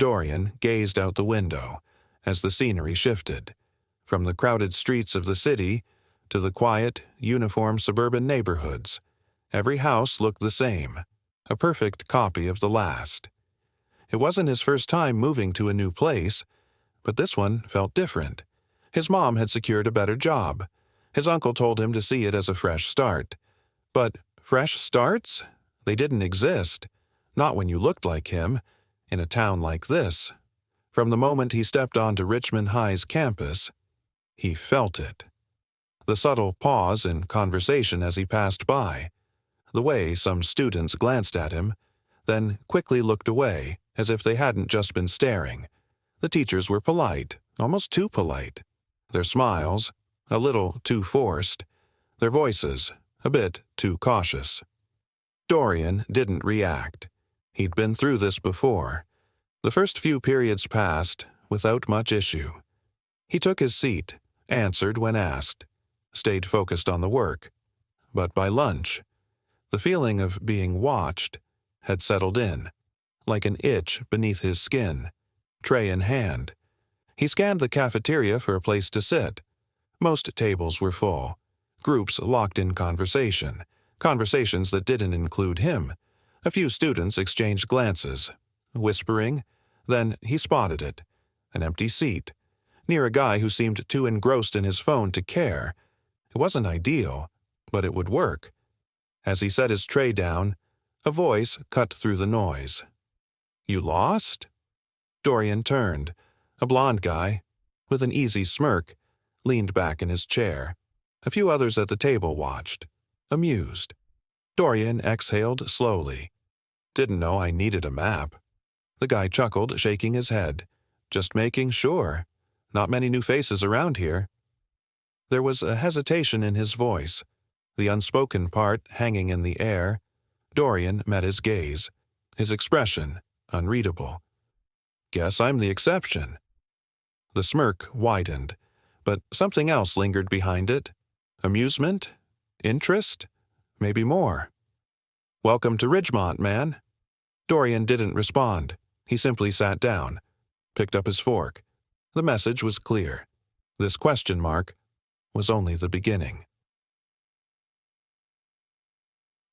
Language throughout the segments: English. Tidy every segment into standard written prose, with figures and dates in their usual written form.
Dorian gazed out the window as the scenery shifted, from the crowded streets of the city to the quiet, uniform suburban neighborhoods. Every house looked the same, a perfect copy of the last. It wasn't his first time moving to a new place, but this one felt different. His mom had secured a better job. His uncle told him to see it as a fresh start. But fresh starts? They didn't exist. Not when you looked like him, in a town like this. From the moment he stepped onto Ridgemont High's campus, he felt it. The subtle pause in conversation as he passed by, the way some students glanced at him, then quickly looked away as if they hadn't just been staring. The teachers were polite, almost too polite. Their smiles, a little too forced. Their voices, a bit too cautious. Dorian didn't react. He'd been through this before. The first few periods passed without much issue. He took his seat, answered when asked, stayed focused on the work. But by lunch, the feeling of being watched had settled in, like an itch beneath his skin, tray in hand. He scanned the cafeteria for a place to sit. Most tables were full, groups locked in conversation, conversations that didn't include him. A few students exchanged glances, whispering. Then he spotted it, an empty seat, near a guy who seemed too engrossed in his phone to care. It wasn't ideal, but it would work. As he set his tray down, a voice cut through the noise. "You lost?" Dorian turned. A blond guy, with an easy smirk, leaned back in his chair. A few others at the table watched, amused. Dorian exhaled slowly. "Didn't know I needed a map." The guy chuckled, shaking his head. "Just making sure. Not many new faces around here." There was a hesitation in his voice, the unspoken part hanging in the air. Dorian met his gaze, his expression unreadable. "Guess I'm the exception." The smirk widened, but something else lingered behind it. Amusement? Interest? Maybe more. "Welcome to Ridgemont, man." Dorian didn't respond. He simply sat down, picked up his fork. The message was clear. This question mark was only the beginning.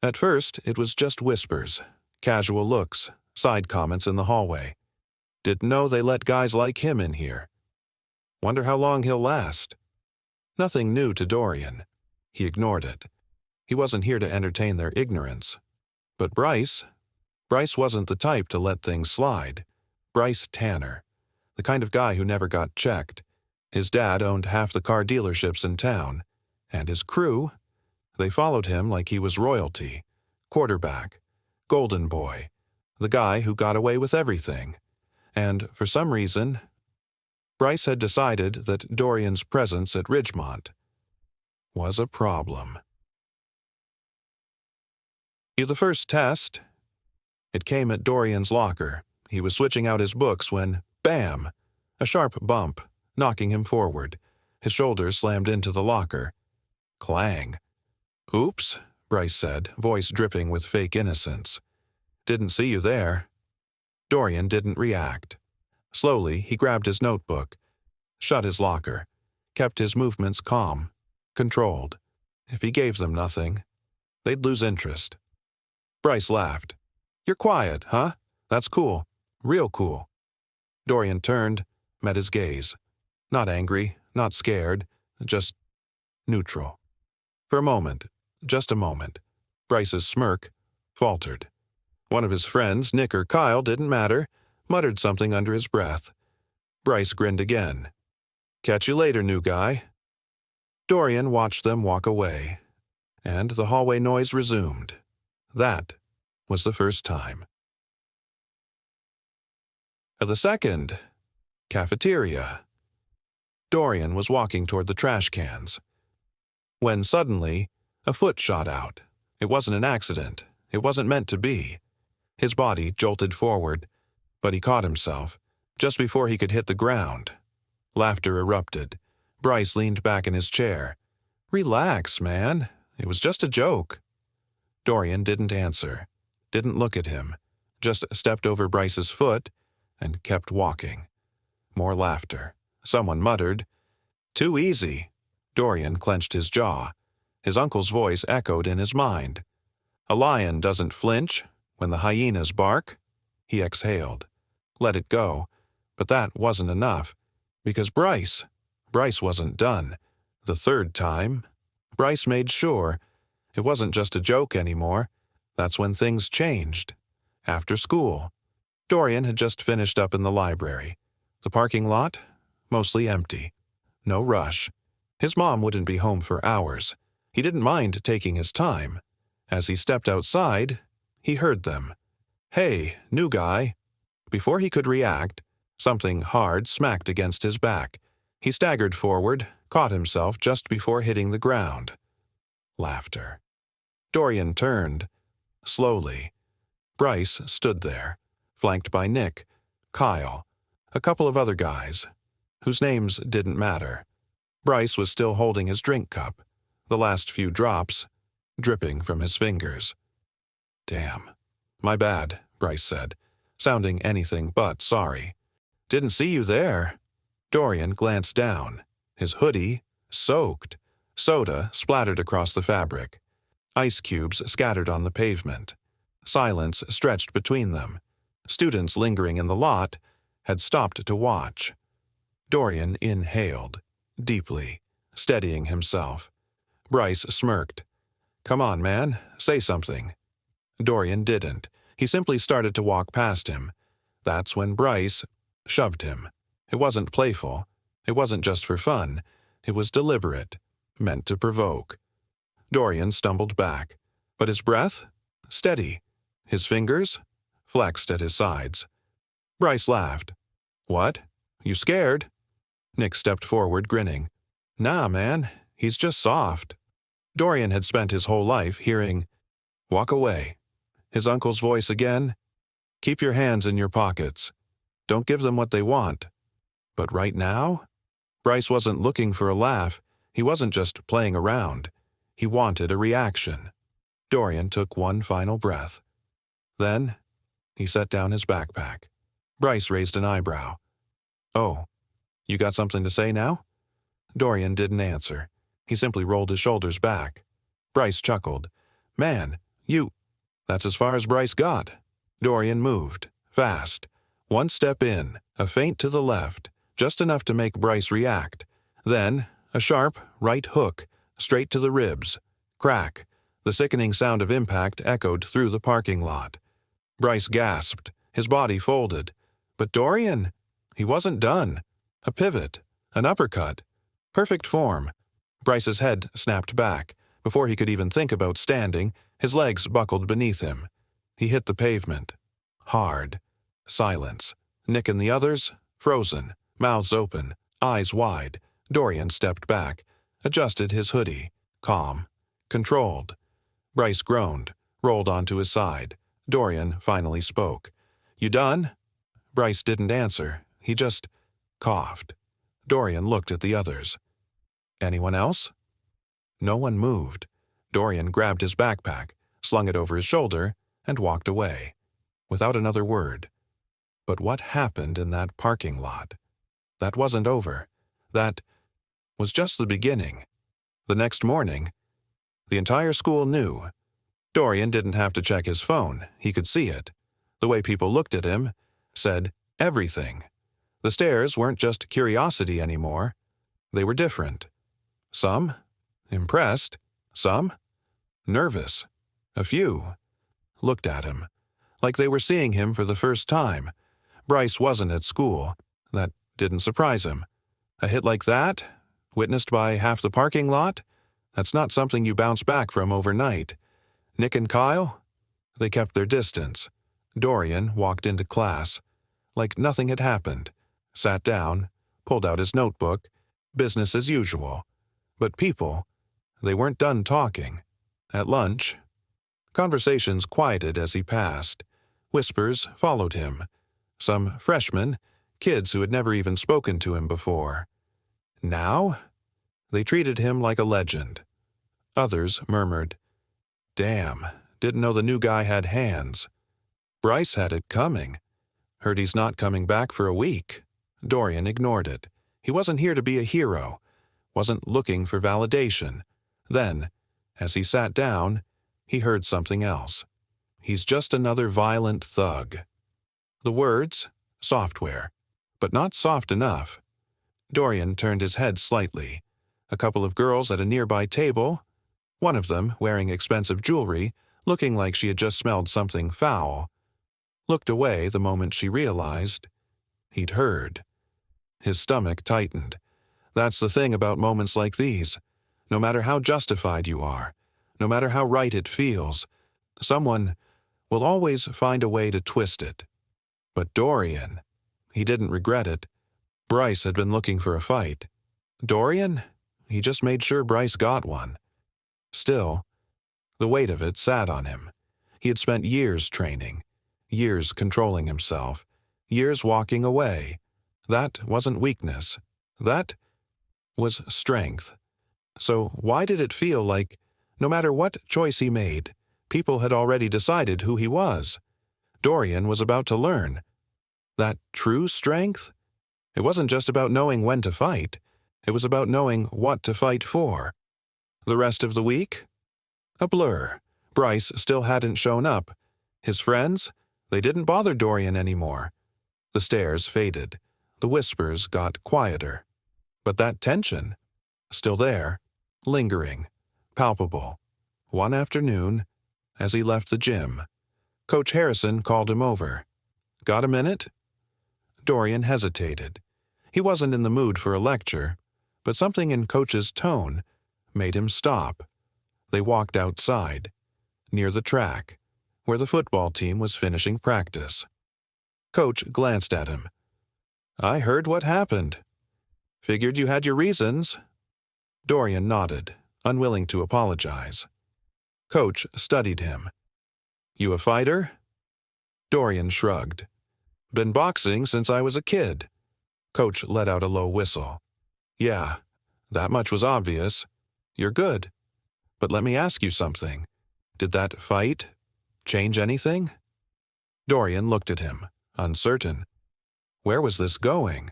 At first, it was just whispers, casual looks, side comments in the hallway. "Didn't know they let guys like him in here. Wonder how long he'll last." Nothing new to Dorian. He ignored it. He wasn't here to entertain their ignorance. But Bryce wasn't the type to let things slide. Bryce Tanner, the kind of guy who never got checked. His dad owned half the car dealerships in town, and his crew, they followed him like he was royalty, quarterback, golden boy, the guy who got away with everything. And for some reason, Bryce had decided that Dorian's presence at Ridgemont was a problem. The first test. It came at Dorian's locker. He was switching out his books when, bam, a sharp bump, knocking him forward. His shoulders slammed into the locker. Clang. "Oops," Bryce said, voice dripping with fake innocence. "Didn't see you there." Dorian didn't react. Slowly, he grabbed his notebook, shut his locker, kept his movements calm, controlled. If he gave them nothing, they'd lose interest. Bryce laughed. "You're quiet, huh? That's cool. Real cool." Dorian turned, met his gaze. Not angry, not scared, just neutral. For a moment, just a moment, Bryce's smirk faltered. One of his friends, Nick or Kyle, didn't matter, muttered something under his breath. Bryce grinned again. "Catch you later, new guy." Dorian watched them walk away, and the hallway noise resumed. That was the first time. At the second, cafeteria. Dorian was walking toward the trash cans, when suddenly a foot shot out. It wasn't an accident. It wasn't meant to be. His body jolted forward, but he caught himself just before he could hit the ground. Laughter erupted. Bryce leaned back in his chair. "Relax, man. It was just a joke." Dorian didn't answer, didn't look at him, just stepped over Bryce's foot and kept walking. More laughter. Someone muttered, "Too easy." Dorian clenched his jaw. His uncle's voice echoed in his mind. "A lion doesn't flinch when the hyenas bark." He exhaled. Let it go. But that wasn't enough. Because Bryce wasn't done. The third time, Bryce made sure it wasn't just a joke anymore. That's when things changed. After school, Dorian had just finished up in the library. The parking lot, mostly empty. No rush. His mom wouldn't be home for hours. He didn't mind taking his time. As he stepped outside, he heard them. "Hey, new guy." Before he could react, something hard smacked against his back. He staggered forward, caught himself just before hitting the ground. Laughter. Dorian turned. Slowly. Bryce stood there, flanked by Nick, Kyle, a couple of other guys, whose names didn't matter. Bryce was still holding his drink cup, the last few drops dripping from his fingers. "Damn. My bad," Bryce said, sounding anything but sorry. "Didn't see you there." Dorian glanced down. His hoodie, soaked. Soda splattered across the fabric. Ice cubes scattered on the pavement. Silence stretched between them. Students lingering in the lot had stopped to watch. Dorian inhaled, deeply, steadying himself. Bryce smirked. "Come on, man, say something." Dorian didn't. He simply started to walk past him. That's when Bryce shoved him. It wasn't playful. It wasn't just for fun. It was deliberate, meant to provoke. Dorian stumbled back, but his breath? Steady. His fingers? Flexed at his sides. Bryce laughed. "What? You scared?" Nick stepped forward, grinning. "Nah, man, he's just soft." Dorian had spent his whole life hearing, "Walk away." His uncle's voice again, "Keep your hands in your pockets. Don't give them what they want." But right now, Bryce wasn't looking for a laugh. He wasn't just playing around. He wanted a reaction. Dorian took one final breath. Then, he set down his backpack. Bryce raised an eyebrow. "Oh, you got something to say now?" Dorian didn't answer. He simply rolled his shoulders back. Bryce chuckled. "Man, that's as far as Bryce got." Dorian moved, fast. One step in, a feint to the left, just enough to make Bryce react. Then, a sharp right hook, straight to the ribs. Crack. The sickening sound of impact echoed through the parking lot. Bryce gasped, his body folded. But Dorian, he wasn't done. A pivot, an uppercut. Perfect form. Bryce's head snapped back. Before he could even think about standing, his legs buckled beneath him. He hit the pavement. Hard. Silence. Nick and the others, frozen, mouths open, eyes wide. Dorian stepped back, adjusted his hoodie. Calm. Controlled. Bryce groaned, rolled onto his side. Dorian finally spoke. "You done?" Bryce didn't answer. He just coughed. Dorian looked at the others. "Anyone else?" No one moved. Dorian grabbed his backpack, slung it over his shoulder, and walked away, without another word. But what happened in that parking lot? That wasn't over. That was just the beginning. The next morning, the entire school knew. Dorian didn't have to check his phone. He could see it. The way people looked at him said everything. The stares weren't just curiosity anymore. They were different. Some impressed. Some nervous. A few looked at him, like they were seeing him for the first time. Bryce wasn't at school. That didn't surprise him. A hit like that, witnessed by half the parking lot, that's not something you bounce back from overnight. Nick and Kyle? They kept their distance. Dorian walked into class, like nothing had happened, sat down, pulled out his notebook, business as usual. But people, they weren't done talking. At lunch, conversations quieted as he passed. Whispers followed him. Some freshmen, kids who had never even spoken to him before. Now, they treated him like a legend. Others murmured, "Damn, didn't know the new guy had hands." Bryce had it coming. Heard he's not coming back for a week. Dorian ignored it. He wasn't here to be a hero. Wasn't looking for validation. Then, as he sat down, he heard something else. He's just another violent thug. The words, software, but not soft enough. Dorian turned his head slightly. A couple of girls at a nearby table, one of them wearing expensive jewelry, looking like she had just smelled something foul, looked away the moment she realized he'd heard. His stomach tightened. That's the thing about moments like these. No matter how justified you are, no matter how right it feels, someone will always find a way to twist it. But Dorian, he didn't regret it. Bryce had been looking for a fight. Dorian, he just made sure Bryce got one. Still, the weight of it sat on him. He had spent years training, years controlling himself, years walking away. That wasn't weakness. That was strength. So why did it feel like, no matter what choice he made, people had already decided who he was? Dorian was about to learn. That true strength? It wasn't just about knowing when to fight. It was about knowing what to fight for. The rest of the week? A blur. Bryce still hadn't shown up. His friends? They didn't bother Dorian anymore. The stares faded. The whispers got quieter. But that tension? Still there, lingering, palpable. One afternoon, as he left the gym, Coach Harrison called him over. Got a minute? Dorian hesitated. He wasn't in the mood for a lecture, but something in Coach's tone made him stop. They walked outside, near the track, where the football team was finishing practice. Coach glanced at him. I heard what happened. Figured you had your reasons. Dorian nodded, unwilling to apologize. Coach studied him. You a fighter? Dorian shrugged. Been boxing since I was a kid. Coach let out a low whistle. Yeah, that much was obvious. You're good. But let me ask you something. Did that fight change anything? Dorian looked at him, uncertain. Where was this going?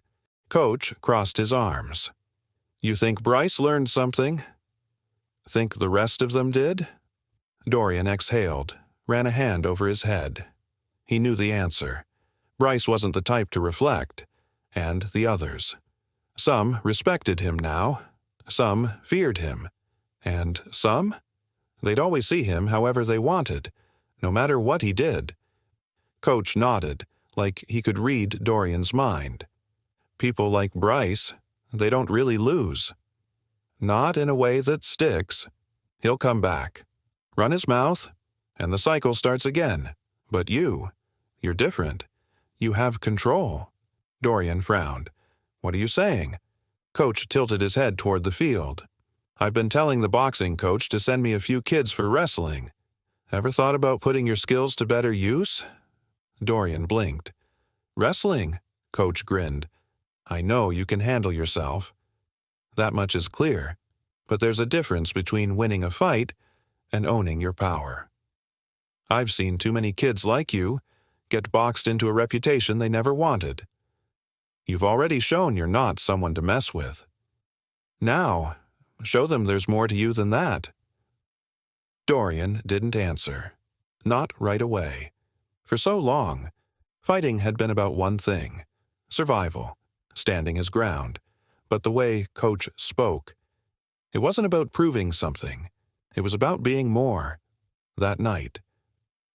Coach crossed his arms. You think Bryce learned something? Think the rest of them did? Dorian exhaled, ran a hand over his head. He knew the answer. Bryce wasn't the type to reflect, and the others. Some respected him now, some feared him, and some? They'd always see him however they wanted, no matter what he did. Coach nodded, like he could read Dorian's mind. People like Bryce, they don't really lose. Not in a way that sticks. He'll come back, run his mouth, and the cycle starts again. But you're different. You have control. Dorian frowned. What are you saying? Coach tilted his head toward the field. I've been telling the boxing coach to send me a few kids for wrestling. Ever thought about putting your skills to better use? Dorian blinked. Wrestling? Coach grinned. I know you can handle yourself. That much is clear. But there's a difference between winning a fight and owning your power. I've seen too many kids like you get boxed into a reputation they never wanted. You've already shown you're not someone to mess with. Now, show them there's more to you than that. Dorian didn't answer. Not right away. For so long, fighting had been about one thing: survival, standing his ground. But the way Coach spoke, it wasn't about proving something. It was about being more. That night,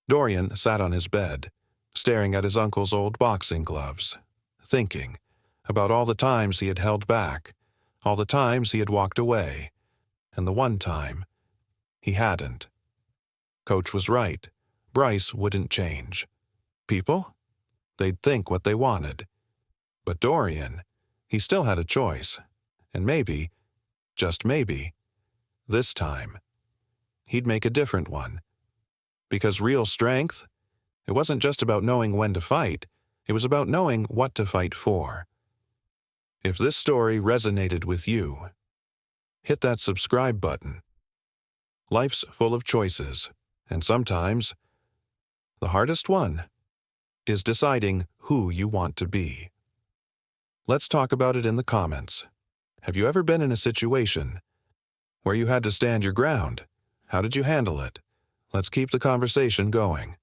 Dorian sat on his bed, staring at his uncle's old boxing gloves, thinking about all the times he had held back, all the times he had walked away, and the one time he hadn't. Coach was right. Bryce wouldn't change. People? They'd think what they wanted. But Dorian, he still had a choice. And maybe, just maybe, this time, he'd make a different one. Because real strength, it wasn't just about knowing when to fight. It was about knowing what to fight for. If this story resonated with you, hit that subscribe button. Life's full of choices, and sometimes the hardest one is deciding who you want to be. Let's talk about it in the comments. Have you ever been in a situation where you had to stand your ground? How did you handle it? Let's keep the conversation going.